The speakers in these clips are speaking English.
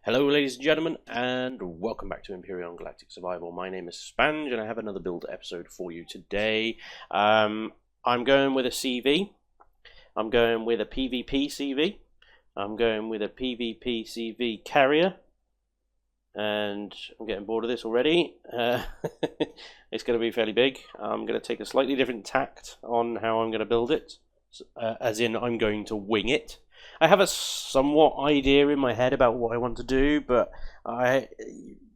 Hello ladies and gentlemen, and welcome back to Empyrion Galactic Survival. My name is Spanj, and I have another build episode for you today. I'm going with a CV. I'm going with a PvP CV. I'm going with a PvP CV carrier. And I'm getting bored of this already. It's going to be fairly big. I'm going to take a slightly different tact on how I'm going to build it. As in, I'm going to wing it. I have a somewhat idea in my head about what I want to do, but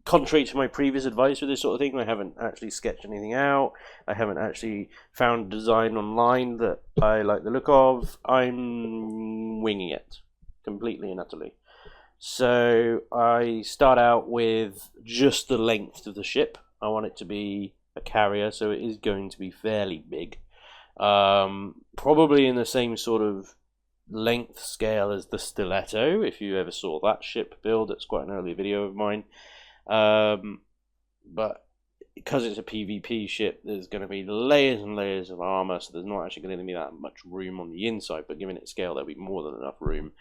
contrary to my previous advice with this sort of thing, I haven't actually sketched anything out. I haven't actually found a design online that I like the look of. I'm winging it completely and utterly. So I start out with just the length of the ship. I want it to be a carrier, so it is going to be fairly big. Probably in the same sort of length scale as the Stiletto, if you ever saw that ship build. It's quite an early video of mine. But because it's a PvP ship, there's going to be layers and layers of armor, so there's not actually going to be that much room on the inside, but given its scale, there'll be more than enough room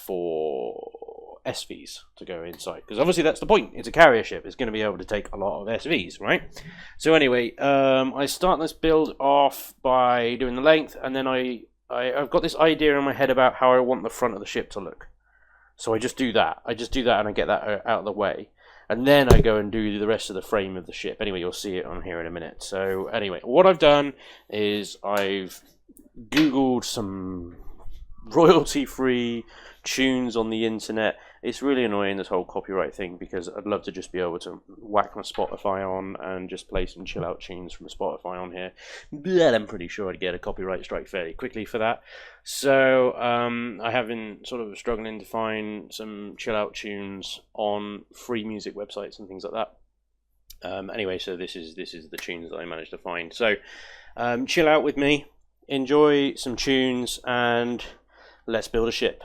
for SVs to go inside, because obviously that's the point. It's a carrier ship. It's going to be able to take a lot of SVs, right? So anyway, I start this build off by doing the length, and then I've got this idea in my head about how I want the front of the ship to look. So I just do that. And I get that out of the way. And then I go and do the rest of the frame of the ship. Anyway, you'll see it on here in a minute. So anyway, what I've done is I've Googled some royalty-free tunes on the internet. It's really annoying, this whole copyright thing, because I'd love to just be able to whack my Spotify on and just play some chill out tunes from Spotify on here, but I'm pretty sure I'd get a copyright strike fairly quickly for that. So I have been sort of struggling to find some chill out tunes on free music websites and things like that. Anyway, so this is the tunes that I managed to find. So chill out with me, enjoy some tunes, and let's build a ship.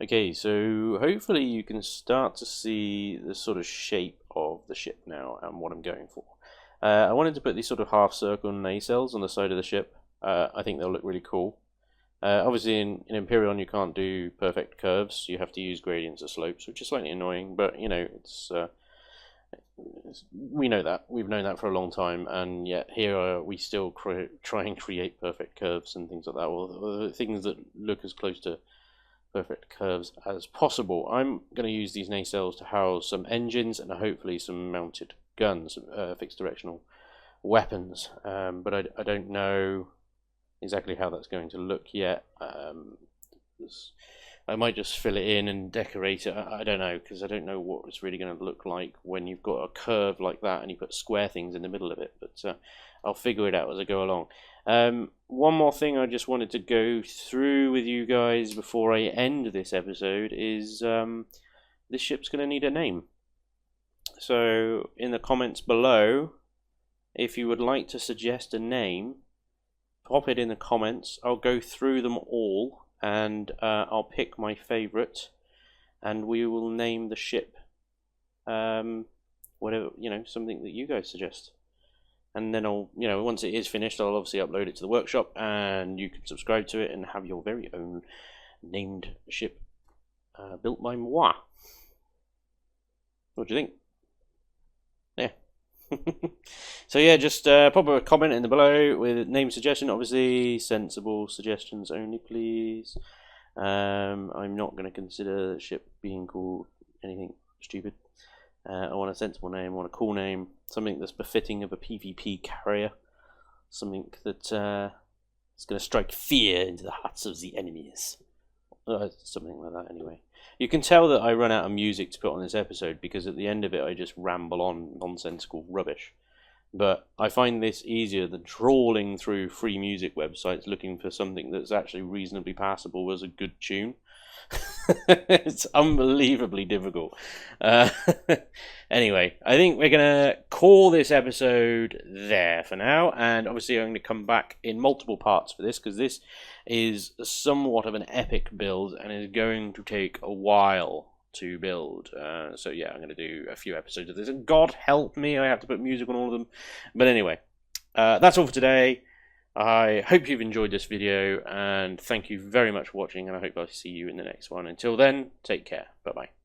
Okay, so hopefully you can start to see the sort of shape of the ship now and what I'm going for. I wanted to put these sort of half circle nacelles on the side of the ship. I think they'll look really cool. Obviously in Empyrion you can't do perfect curves, you have to use gradients or slopes, which is slightly annoying, but you know, we know that. We've known that for a long time, and yet here we still try and create perfect curves and things like that, or things that look as close to perfect curves as possible. I'm going to use these nacelles to house some engines and hopefully some mounted guns, fixed directional weapons, but I don't know exactly how that's going to look yet. I might just fill it in and decorate it. I don't know, because I don't know what it's really going to look like when you've got a curve like that and you put square things in the middle of it, but I'll figure it out as I go along. One more thing I just wanted to go through with you guys before I end this episode is this ship's going to need a name. So in the comments below, if you would like to suggest a name, pop it in the comments. I'll go through them all and I'll pick my favourite and we will name the ship whatever, you know, something that you guys suggest. And then I'll, you know, once it is finished, I'll obviously upload it to the workshop and you can subscribe to it and have your very own named ship built by moi. What do you think? Yeah. So yeah, just pop a comment in the below with name suggestion. Obviously, sensible suggestions only, please. I'm not going to consider the ship being called anything stupid. I want a sensible name, I want a cool name, something that's befitting of a PvP carrier, something that is going to strike fear into the hearts of the enemies. Something like that, anyway. You can tell that I run out of music to put on this episode because at the end of it I just ramble on nonsensical rubbish. But I find this easier than trawling through free music websites looking for something that's actually reasonably passable as a good tune. It's unbelievably difficult. Anyway, I think we're going to call this episode there for now, and obviously I'm going to come back in multiple parts for this, because this is somewhat of an epic build and is going to take a while to build. So yeah, I'm going to do a few episodes of this, and God help me, I have to put music on all of them. But anyway, that's all for today. I hope you've enjoyed this video, and thank you very much for watching, and I hope I'll see you in the next one. Until then, take care. Bye-bye.